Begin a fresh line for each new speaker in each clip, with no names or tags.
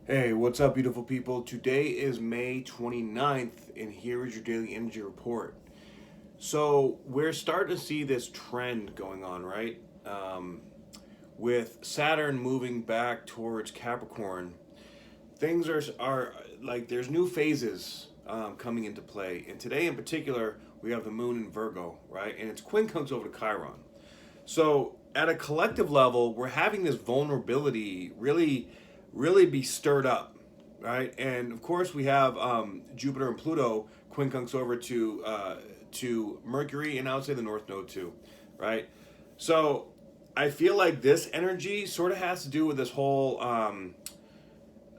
Hey, what's up, beautiful people? Today is May 29th, and here is your daily energy report. So, we're starting to see this trend going on, right? With Saturn moving back towards Capricorn, things are like there's new phases coming into play. And today, in particular, we have the moon in Virgo, right? And it's quincunx over to Chiron. So at a collective level, we're having this vulnerability really be stirred up, right? And of course, we have Jupiter and Pluto quincunx over to Mercury, and I would say the North Node too, right? So I feel like this energy sort of has to do with this whole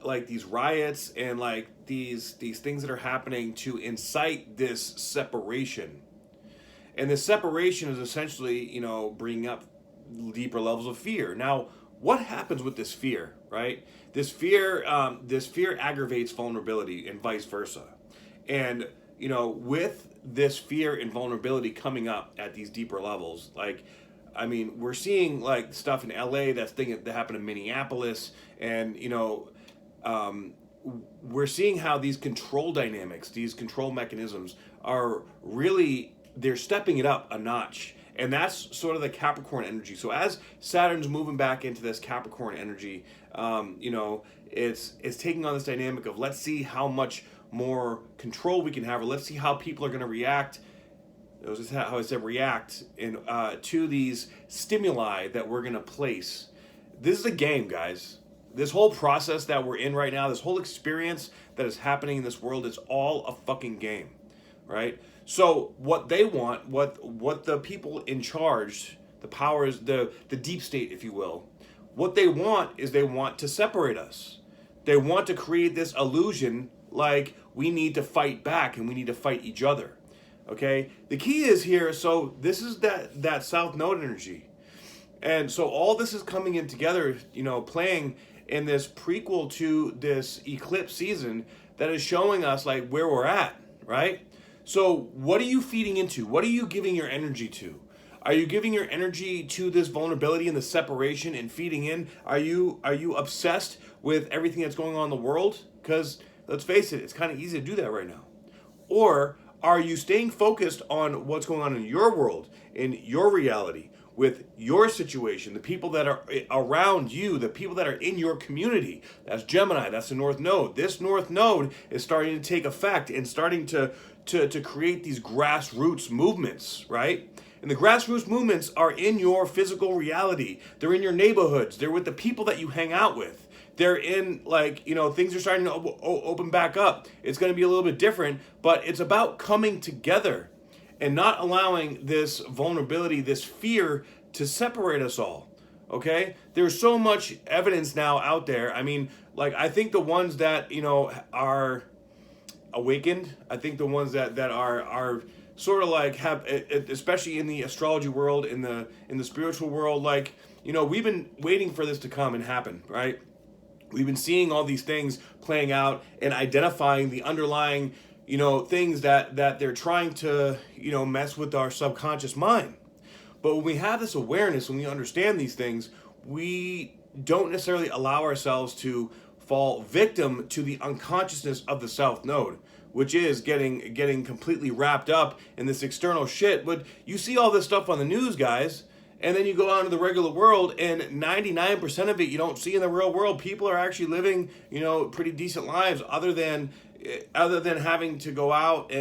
like these riots and like these things that are happening to incite this separation. And this separation is essentially, bringing up deeper levels of fear. Now, what happens with this fear, right? This fear aggravates vulnerability and vice versa. And with this fear and vulnerability coming up at these deeper levels, like, I mean, we're seeing like stuff in LA that happened in Minneapolis, and we're seeing how these control dynamics, these control mechanisms are really, they're stepping it up a notch. And that's sort of the Capricorn energy. So as Saturn's moving back into this Capricorn energy, it's taking on this dynamic of let's see how much more control we can have, or let's see how people are going to react. That was just how I said react to these stimuli that we're going to place. This is a game, guys. This whole process that we're in right now, this whole experience that is happening in this world, is all a fucking game, right? So what they want, what the people in charge, the powers, the deep state, if you will, what they want is they want to separate us. They want to create this illusion like we need to fight back and we need to fight each other. Okay? The key is here, so this is that South Node energy. And so all this is coming in together, playing in this prequel to this eclipse season that is showing us like where we're at, right? So what are you feeding into? What are you giving your energy to? Are you giving your energy to this vulnerability and the separation and feeding in? Are you obsessed with everything that's going on in the world? Because let's face it, it's kind of easy to do that right now. Or are you staying focused on what's going on in your world, in your reality, with your situation, the people that are around you, the people that are in your community? That's Gemini, that's the North Node. This North Node is starting to take effect and starting to create these grassroots movements, right? And the grassroots movements are in your physical reality. They're in your neighborhoods. They're with the people that you hang out with. They're in, like, things are starting to open back up. It's going to be a little bit different, but it's about coming together and not allowing this vulnerability, this fear to separate us all. Okay? There's so much evidence now out there. I mean, like, I think the ones that, are awakened, I think the ones that are sort of like have, especially in the astrology world, in the spiritual world, like, we've been waiting for this to come and happen, right? We've been seeing all these things playing out and identifying the underlying, things that they're trying to, mess with our subconscious mind. But when we have this awareness, when we understand these things, we don't necessarily allow ourselves to fall victim to the unconsciousness of the South Node, which is getting completely wrapped up in this external shit. But you see all this stuff on the news, guys, and then you go out into the regular world, and 99% of it you don't see in the real world. People are actually living, pretty decent lives, other than having to go out.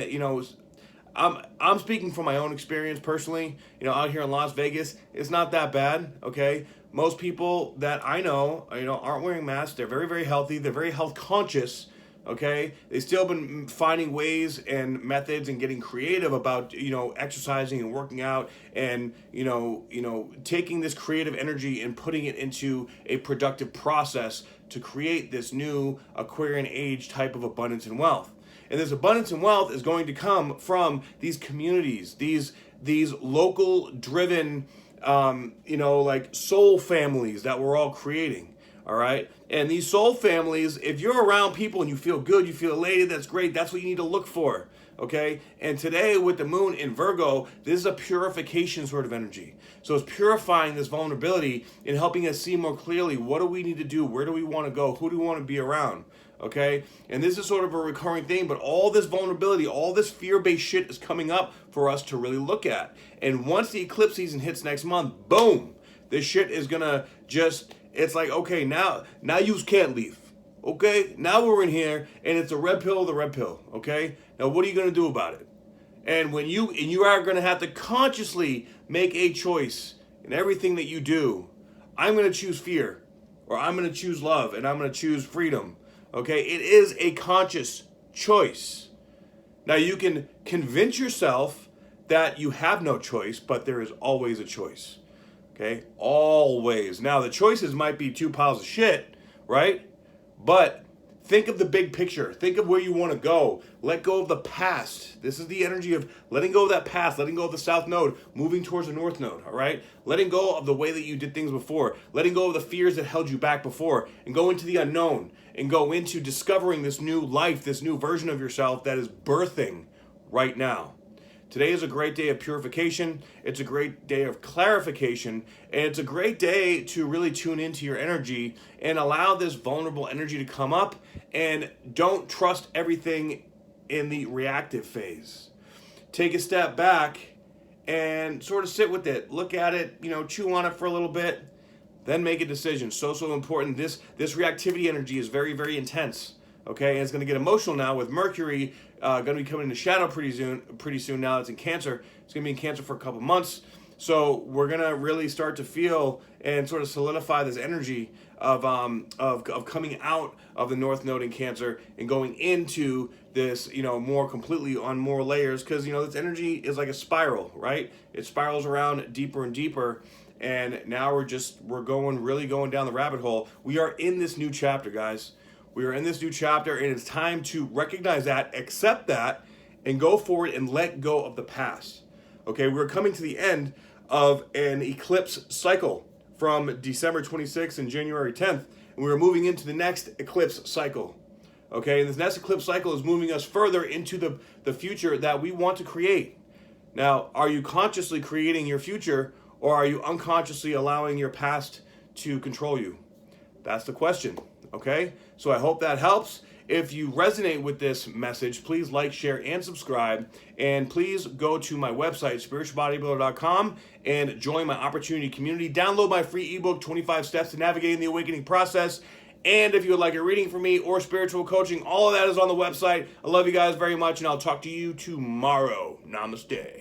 I'm speaking from my own experience personally. Out here in Las Vegas, it's not that bad. Okay, most people that I know, aren't wearing masks. They're very, very healthy. They're very health conscious. Okay, they still been finding ways and methods and getting creative about exercising and working out, and taking this creative energy and putting it into a productive process to create this new Aquarian age type of abundance and wealth. And this abundance and wealth is going to come from these communities, these local driven, like soul families that we're all creating. All right. And these soul families, if you're around people and you feel good, you feel elated, that's great. That's what you need to look for. Okay. And today with the moon in Virgo, this is a purification sort of energy. So it's purifying this vulnerability and helping us see more clearly, what do we need to do? Where do we want to go? Who do we want to be around? Okay. And this is sort of a recurring thing, but all this vulnerability, all this fear-based shit is coming up for us to really look at. And once the eclipse season hits next month, boom, this shit is gonna just, it's like, okay, now you can't leave. Okay, now we're in here and it's a red pill, okay? Now what are you gonna do about it? And you are gonna have to consciously make a choice in everything that you do. I'm gonna choose fear, or I'm gonna choose love, and I'm gonna choose freedom. Okay, it is a conscious choice. Now you can convince yourself that you have no choice, but there is always a choice. Okay, always. Now the choices might be two piles of shit, right? But think of the big picture. Think of where you want to go. Let go of the past. This is the energy of letting go of that past, letting go of the south node, moving towards the north node, all right? Letting go of the way that you did things before, letting go of the fears that held you back before, and go into the unknown, and go into discovering this new life, this new version of yourself that is birthing right now. Today is a great day of purification. It's a great day of clarification. And it's a great day to really tune into your energy and allow this vulnerable energy to come up, and don't trust everything in the reactive phase. Take a step back and sort of sit with it. Look at it, chew on it for a little bit, then make a decision. So important. This reactivity energy is very, very intense. Okay, and it's going to get emotional now with Mercury going to be coming into shadow pretty soon. Now it's in Cancer. It's going to be in Cancer for a couple months. So we're going to really start to feel and sort of solidify this energy of coming out of the North Node in Cancer and going into this, more completely on more layers, because, this energy is like a spiral, right? It spirals around deeper and deeper. And now we're going down the rabbit hole. We are in this new chapter, guys. We are in this new chapter, and it's time to recognize that, accept that, and go forward and let go of the past. Okay, we're coming to the end of an eclipse cycle from December 26th and January 10th, and we're moving into the next eclipse cycle. Okay, and this next eclipse cycle is moving us further into the future that we want to create. Now, are you consciously creating your future, or are you unconsciously allowing your past to control you? That's the question. Okay, so I hope that helps. If you resonate with this message, please like, share, and subscribe. And please go to my website, spiritualbodybuilder.com, and join my opportunity community. Download my free ebook, 25 Steps to Navigating the Awakening Process. And if you would like a reading from me or spiritual coaching, all of that is on the website. I love you guys very much, and I'll talk to you tomorrow. Namaste.